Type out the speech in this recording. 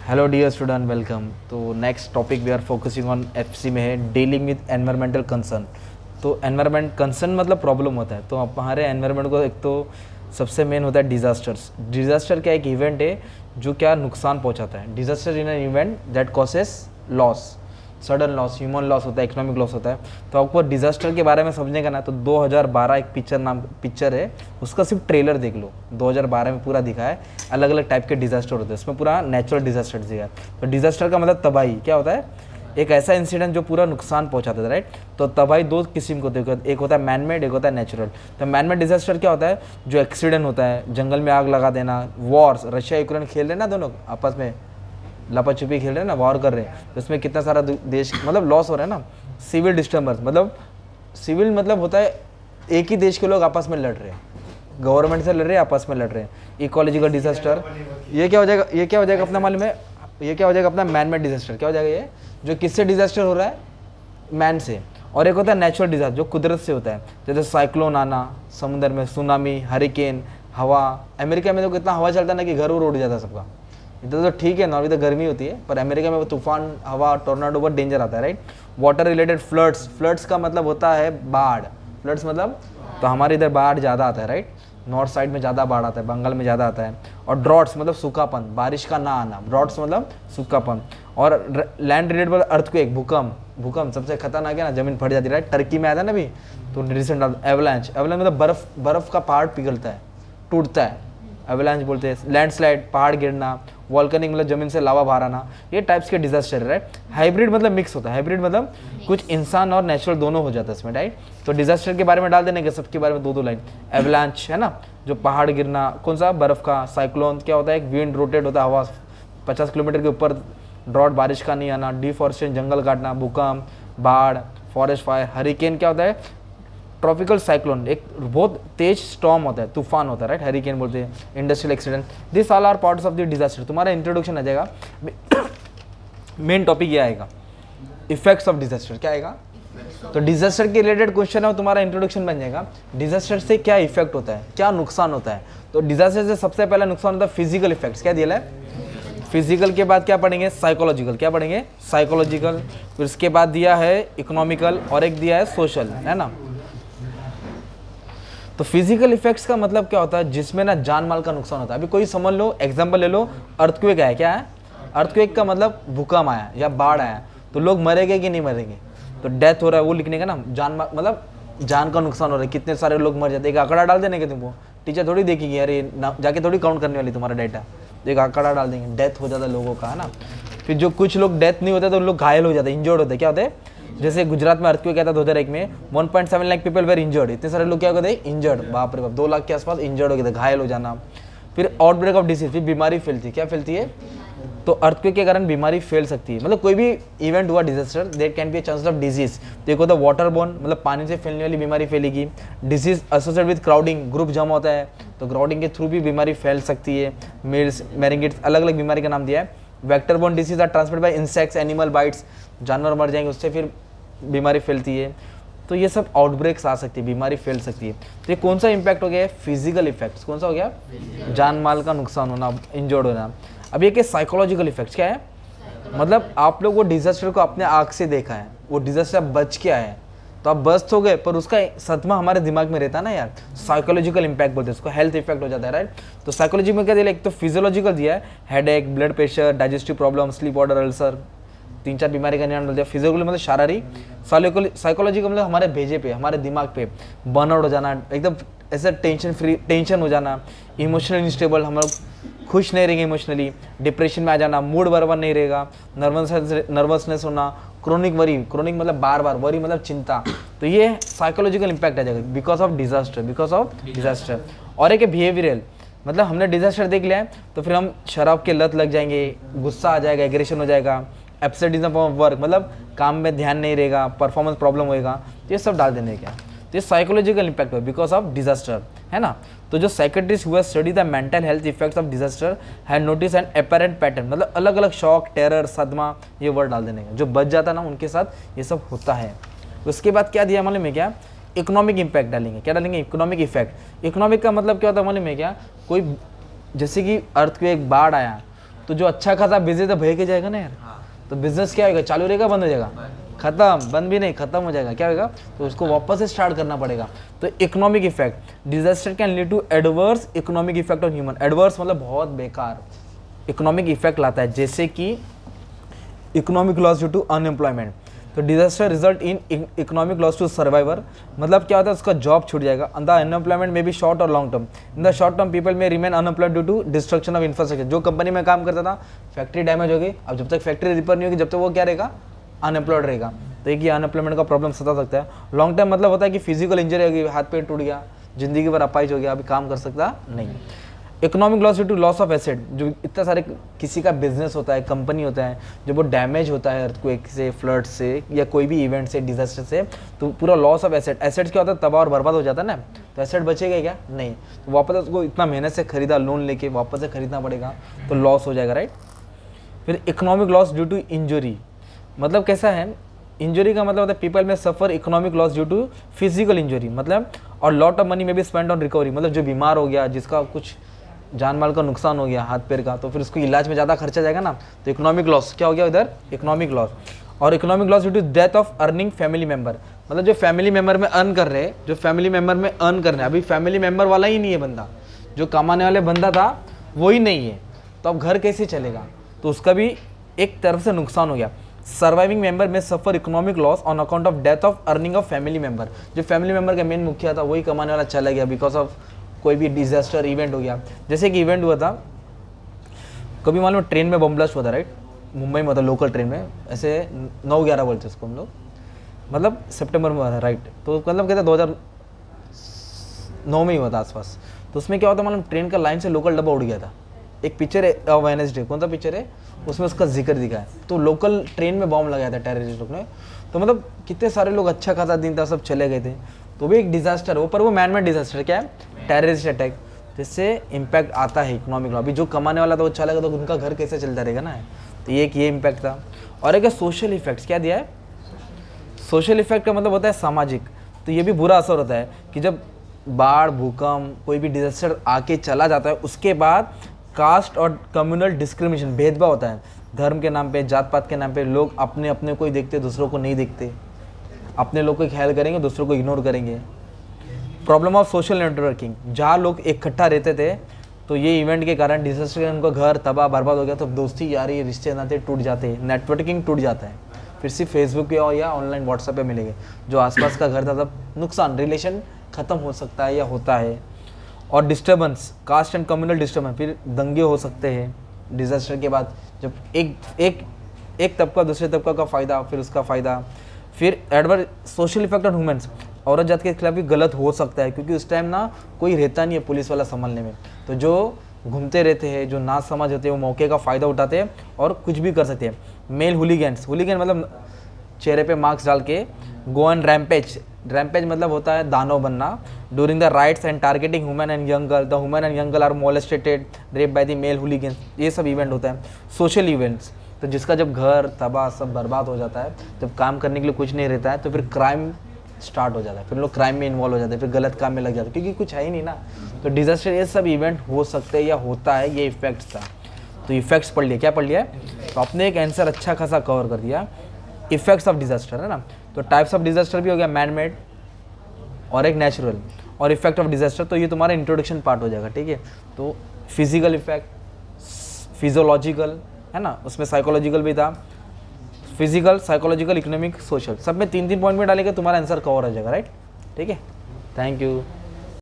Hello dear student, welcome. तो next topic we are focusing on FC में है dealing with environmental concern. तो environment concern मतलब problem होता है। तो आप हमारे एनवायरमेंट को एक तो सबसे मेन होता है डिजास्टर्स। डिजास्टर क्या एक इवेंट है जो क्या नुकसान पहुंचाता है। Disaster in an event that causes loss, sudden loss, human loss होता है, इकोनॉमिक लॉस होता है। तो आपको डिजास्टर के बारे में समझने का ना तो 2012 एक पिक्चर है, उसका सिर्फ ट्रेलर देख लो। 2012 में पूरा दिखा है, अलग अलग टाइप के डिजास्टर होते हैं, उसमें पूरा नेचुरल डिजास्टर दिखा है। तो डिजास्टर का मतलब तबाही क्या होता है, एक ऐसा इंसिडेंट जो पूरा नुकसान पहुंचाता है, राइट। तो तबाही दो किस्म को होती है, एक होता है मैन मेड, एक होता है नेचुरल। तो मैन मेड डिजास्टर क्या होता है, जो एक्सीडेंट होता है, जंगल में आग लगा देना, वॉर्स, रशिया यूक्रेन खेल रहे हैं ना, दोनों आपस में लपा छुपी खेल रहे हैं ना, वॉर कर रहे हैं, तो इसमें कितना सारा देश मतलब लॉस हो रहा है ना। सिविल डिस्टर्बेंस मतलब सिविल मतलब होता है एक ही देश के लोग आपस में लड़ रहे हैं, गवर्नमेंट से लड़ रहे हैं, आपस में लड़ रहे हैं। इकोलॉजिकल डिजास्टर ये क्या हो जाएगा, ये क्या हो जाएगा अपना मालूम है, ये क्या हो जाएगा अपना मैन मेड डिजास्टर। क्या हो जाएगा ये, जो किससे डिजास्टर हो रहा है, मैन से। और एक होता है नेचुरल डिजास्टर जो कुदरत से होता है, जैसे साइक्लोन आना, समुद्र में सुनामी, हरिकेन, हवा। अमेरिका में तो कितना हवा चलता है ना कि घर उड़ जाता है सबका। इधर तो ठीक है, नॉर्वे तो गर्मी होती है, पर अमेरिका में वो तूफान, हवा, टोर्नाडो बहुत डेंजर आता है, right. Water related floods, floods का मतलब होता है बाढ़। फ्लड्स मतलब तो हमारे इधर बाढ़ ज़्यादा आता है, राइट। नॉर्थ साइड में ज़्यादा बाढ़ आता है, बंगाल में ज़्यादा आता है। और ड्रॉट्स मतलब सूखापन, बारिश का ना आना, ड्रॉट्स मतलब सूखापन। और लैंड रिलेटेड अर्थक्वेक, भूकंप। भूकंप सबसे खतरनाक है ना, जमीन फट जाती है, राइट। टर्की में आया था ना अभी तो रिसेंट। एवलांच, एवलांच मतलब बर्फ का पहाड़ पिघलता है, टूटता है, एवलांच बोलते हैं। लैंडस्लाइड, पहाड़ गिरना। वॉल्कनिक मतलब जमीन से लावा बाहर आना। ये टाइप्स के डिजास्टर है, राइट। हाइब्रिड मतलब मिक्स होता है, हाइब्रिड मतलब कुछ इंसान और नेचुरल दोनों हो जाता है इसमें, राइट। तो डिजास्टर के बारे में डाल देने के सबके बारे में दो लाइन। एवलांच है ना, जो पहाड़ गिरना, कौन सा, बर्फ का। साइक्लोन क्या होता है, एक विंड रोटेट होता है, हवा 50 किलोमीटर के ऊपर। ड्रॉट, बारिश का नहीं आना। डिफॉरेस्टेशन, जंगल काटना। भूकंप, बाढ़, फॉरेस्ट फायर। हरिकेन क्या होता है, ट्रॉपिकल साइक्लोन, एक बहुत तेज स्टॉर्म होता है, तूफान होता है, राइट। हरिकेन बोलते हैं। Industrial accident, this all are parts of the disaster. तुम्हारा इंट्रोडक्शन आ जाएगा, मेन टॉपिक ये आएगा, इफेक्ट्स ऑफ डिजास्टर। क्या आएगा, तो डिजास्टर के रिलेटेड क्वेश्चन है, तुम्हारा इंट्रोडक्शन बन जाएगा। डिजास्टर से क्या इफेक्ट होता है, क्या नुकसान होता है। तो डिजास्टर से सबसे पहला नुकसान होता है फिजिकल इफेक्ट्स। क्या दिया है, फिजिकल के बाद क्या पढ़ेंगे, साइकोलॉजिकल। क्या पढ़ेंगे, साइकोलॉजिकल। फिर उसके बाद दिया है इकोनॉमिकल, और एक दिया है सोशल, है ना। तो फिजिकल इफेक्ट्स का मतलब क्या होता है, जिसमें ना जान माल का नुकसान होता है। अभी कोई समझ लो, एग्जांपल ले लो, अर्थक्वेक आया। क्या है, अर्थक्वेक का मतलब भूकंप आया या बाढ़ आया, तो लोग मरेंगे कि नहीं मरेंगे। तो डेथ हो रहा है वो लिखने का ना, जान मतलब जान का नुकसान हो रहा है, कितने सारे लोग मर जाते हैं। एक आंकड़ा डाल देने के तुमको, टीचर थोड़ी देखेगी, अरे जाके थोड़ी काउंट करने वाली तुम्हारा डाटा। एक आंकड़ा डाल देंगे, डेथ हो जाता है लोगों का, है ना। फिर जो कुछ लोग डेथ नहीं होते तो लोग घायल हो जाते हैं, इंजर्ड होते हैं। क्या होते हैं, जैसे गुजरात में अर्थक्वेक कहता था 2001 में, 1.7 लाख पीपल वेर इंजर्ड। इतने सारे लोग क्या होते हैं, इंजर्ड, बाप रे बाप, 2 लाख के आसपास इंजर्ड हो गए थे, घायल हो जाना। फिर आउटब्रेक ऑफ डिसीज, फिर बीमारी फैलती है। क्या फैलती है, तो अर्थक्वेक के कारण बीमारी फैल सकती है। मतलब कोई भी इवेंट हुआ disaster, there can be a chance of disease. तो एक होता है वाटर बोर्न, मतलब पानी से फैलने वाली बीमारी फैलेगी। Disease associated with crowding, group जमा होता है तो क्राउडिंग के थ्रू भी बीमारी फैल सकती है। मेल्स, मैरिंगेट्स, अलग अलग बीमारी का नाम दिया है। Vector borne disease are transmitted by insects, animal bites, जानवर मर जाएंगे उससे फिर बीमारी फैलती है। तो ये सब आउटब्रेक्स आ सकती है, बीमारी फैल सकती है। तो ये कौन सा इंपैक्ट हो गया है, फिजिकल इफेक्ट्स। कौन सा हो गया, जान माल का नुकसान होना, इंजर्ड होना। अब ये क्या साइकोलॉजिकल इफेक्ट्स क्या है, मतलब आप लोग वो डिजास्टर को अपने आँख से देखा है, वो डिजास्टर बच के आए हैं, तो आप बच तो गए पर उसका सदमा हमारे दिमाग में रहता है ना यार। साइकोलॉजिकल इंपैक्ट बोलते हैं उसको, हेल्थ इफेक्ट हो जाता है, राइट। तो साइकोलॉजी में क्या दिया, एक तो फिजियोलॉजिकल दिया है, headache, blood pressure, digestive problem, sleep order, ulcer, 3-4 बीमारी का नाम बोलते हैं। फिजिकल मतलब शारीरिक, साइकोलॉजी का मतलब हमारे भेजे पे, हमारे दिमाग पे बर्नआउट हो जाना, एकदम ऐसे टेंशन फ्री, टेंशन हो जाना। इमोशनल इंस्टेबल, हम लोग खुश नहीं रहेंगे इमोशनली, डिप्रेशन में आ जाना, मूड बराबर नहीं रहेगा, नर्वसनेस होना, क्रोनिक वरी, क्रोनिक मतलब बार बार, वरी मतलब चिंता। तो ये साइकोलॉजिकल इंपैक्ट आ जाएगा because of disaster, because of disaster. और एक बिहेवियरल, मतलब हमने डिजास्टर देख लिया है तो फिर हम शराब के लत लग जाएंगे, गुस्सा आ जाएगा, एग्रेशन हो जाएगा, एब्सेंटिज्म ऑफ वर्क, मतलब काम में ध्यान नहीं रहेगा, परफॉर्मेंस प्रॉब्लम होएगा। ये सब डाल देने क्या, तो ये साइकोलॉजिकल इंपैक्ट हुआ बिकॉज ऑफ डिजास्टर, है ना। तो जो साइकेट्रिस्ट हुआ study the mental health effects of disaster had notice and apparent pattern, मतलब अलग अलग शॉक, टेरर, सदमा, ये वर्ड डाल देने का। जो बच जाता ना उनके साथ ये सब होता है। उसके बाद क्या दिया मालूम है क्या, इकोनॉमिक इंपैक्ट डालेंगे। क्या डालेंगे, इकोनॉमिक इफेक्ट। इकोनॉमिक का मतलब क्या होता है मालूम है क्या, कोई जैसे कि अर्थक्वेक, बाढ़ आया तो जो अच्छा खासा बिजनेस तो भय के जाएगा ना यार, तो बिजनेस क्या होगा, चालू रहेगा बंद हो जाएगा, खत्म, बंद भी नहीं, खत्म हो जाएगा, क्या होगा, तो उसको वापस से स्टार्ट करना पड़ेगा। तो economic effect, disaster can lead to adverse economic effect on human. Adverse मतलब बहुत बेकार इकोनॉमिक इफेक्ट लाता है, जैसे कि economic loss due to unemployment. तो disaster result in economic loss to survivor, मतलब क्या होता है, उसका जॉब छूट जाएगा। द अनएम्प्लॉयमेंट में भी शॉर्ट और long term. In the short term people may remain unemployed due to destruction of infrastructure. जो कंपनी में काम करता था, फैक्ट्री डैमेज हो गई, अब जब तक फैक्ट्री रिपेयर नहीं होगी जब तक वो क्या रहेगा, अनएम्प्लॉयड रहेगा। तो एक ये अनएम्प्लॉयमेंट का प्रॉब्लम सता सकता है। लॉन्ग टर्म मतलब होता है कि फिजिकल इंजरी हो गई, हाथ पैर टूट गया, जिंदगी भर अपाइज हो गया, अभी काम कर सकता नहीं। Economic loss due to loss of asset, जो इतना सारे किसी का बिजनेस होता है, कंपनी होता है, जब वो डैमेज होता है अर्थक्वेक से, फ्लड से, या कोई भी इवेंट से, डिजास्टर से, तो पूरा लॉस ऑफ एसेट। एसेट्स क्या होता है, तबाह और बर्बाद हो जाता है ना, तो एसेट बचेगा क्या, नहीं, तो वापस उसको इतना मेहनत से खरीदा, लोन लेके वापस से खरीदना पड़ेगा, तो लॉस हो जाएगा, राइट। फिर economic loss due to injury, मतलब कैसा है, इंजरी का मतलब होता है people may suffer economic loss due to physical injury, मतलब, और लॉट ऑफ मनी में भी स्पेंड ऑन रिकवरी, मतलब जो बीमार हो गया, जिसका कुछ जान माल का नुकसान हो गया, हाथ पैर का, तो फिर उसको इलाज में ज़्यादा खर्चा जाएगा ना, तो इकोनॉमिक लॉस क्या हो गया इधर, इकोनॉमिक लॉस। और economic loss due to death of earning family member, मतलब जो फैमिली मेंबर में अर्न कर रहे हैं, जो फैमिली मेंबर में अर्न कर रहे हैं, अभी फैमिली मेंबर वाला ही नहीं है बंदा, जो कमाने वाले बंदा था वो ही नहीं है, तो अब घर कैसे चलेगा, तो उसका भी एक तरफ से नुकसान हो गया। Surviving member may suffer economic loss on account of death of earning of family member, जो फैमिली मेंबर का मेन मुखिया था वही कमाने वाला चला गया बिकॉज ऑफ कोई भी डिजास्टर इवेंट हो गया। जैसे कि इवेंट हुआ था कभी, मालूम ट्रेन में बम ब्लास्ट हुआ था, राइट, मुंबई में था, लोकल ट्रेन में, ऐसे 9/11 बोलते उसको हम लोग, मतलब सितंबर में हुआ था, राइट, तो मतलब कहते 2009 में ही हुआ था आसपास। तो उसमें क्या होता है मालूम, ट्रेन का लाइन से लोकल डब्बा उड़ गया था। एक पिक्चर है वेडनेसडे, कौन सा पिक्चर है, उसमें उसका जिक्र दिखा है, तो लोकल ट्रेन में बॉम्ब लगाया था टेररिस्ट लोग ने, तो मतलब कितने सारे लोग, अच्छा खासा दिन था, सब चले गए थे, तो भी एक डिजास्टर हो, पर वो मैन मेड डिजास्टर, क्या है, टेररिस्ट अटैक, जिससे इम्पैक्ट आता है इकोनॉमिक लॉस। अभी जो कमाने वाला था वो चला गया, तो उनका घर कैसे चलता रहेगा ना, तो ये एक ये इम्पैक्ट था। और एक सोशल इफेक्ट्स, क्या दिया है, सोशल इफेक्ट का मतलब होता है सामाजिक, तो ये भी बुरा असर होता है कि जब बाढ़, भूकंप, कोई भी डिजास्टर आके चला जाता है, उसके बाद कास्ट और कम्युनल डिस्क्रिमिनेशन, भेदभाव होता है, धर्म के नाम पे, जात पात के नाम पे, लोग अपने अपने को ही देखते, दूसरों को नहीं देखते, अपने लोग को ख्याल करेंगे, दूसरों को इग्नोर करेंगे। प्रॉब्लम ऑफ सोशल नेटवर्किंग, जहाँ लोग इकट्ठा रहते थे, तो ये इवेंट के कारण डिजास्टर के उनका घर तबाह बर्बाद हो गया, तो दोस्ती यारी रिश्ते नाते टूट जाते हैं, नेटवर्किंग टूट जाता है, फिर सिर्फ फेसबुक पे या ऑनलाइन व्हाट्सएप पे मिलेंगे, जो आसपास का घर था तब नुकसान, रिलेशन ख़त्म हो सकता है या होता है। और disturbance, caste and communal disturbance, फिर दंगे हो सकते हैं डिजास्टर के बाद, जब एक तबका दूसरे तबका का फ़ायदा, फिर उसका फ़ायदा। फिर adverse social effect on humans, औरत जात के खिलाफ भी गलत हो सकता है, क्योंकि उस टाइम ना कोई रहता नहीं है पुलिस वाला संभालने में, तो जो घूमते रहते हैं, जो ना समझ होते हैं, वो मौके का फ़ायदा उठाते हैं और कुछ भी कर सकते हैं। मेल हुलीगन्स, हुलीगन मतलब चेहरे पे मार्क्स डाल के गो एंड रैम्पेज, रैम्पेज मतलब होता है दानव बनना, during the riots and targeting women and young girl, the women and young girl are molested, rape by the male hooligans, ये सब इवेंट होता है। सोशल इवेंट्स, तो जिसका जब घर तबाह सब बर्बाद हो जाता है, जब काम करने के लिए कुछ नहीं रहता है, तो फिर क्राइम स्टार्ट हो जाता है, फिर लोग क्राइम में इन्वॉल्व हो जाते हैं, फिर गलत काम में लग जाते हैं, क्योंकि कुछ है ही नहीं ना, तो डिजास्टर ये सब इवेंट हो सकते हैं या होता है, ये इफेक्ट्स था। तो इफेक्ट्स पढ़ लिया, क्या पढ़ लिया, तो आपने एक आंसर अच्छा खासा कवर कर दिया, इफेक्ट्स ऑफ डिजास्टर, है ना। तो टाइप्स ऑफ डिजास्टर भी हो गया, मैन मेड और एक नेचुरल, और इफेक्ट ऑफ डिजास्टर, तो ये तुम्हारा इंट्रोडक्शन पार्ट हो जाएगा, ठीक है। तो फिजिकल इफेक्ट, फिजियोलॉजिकल, है ना, उसमें साइकोलॉजिकल भी था, फिजिकल, साइकोलॉजिकल, इकोनॉमिक, सोशल, सब में 3-3 पॉइंट में डालेंगे, तुम्हारा आंसर कवर हो जाएगा, राइट, ठीक है। Thank you.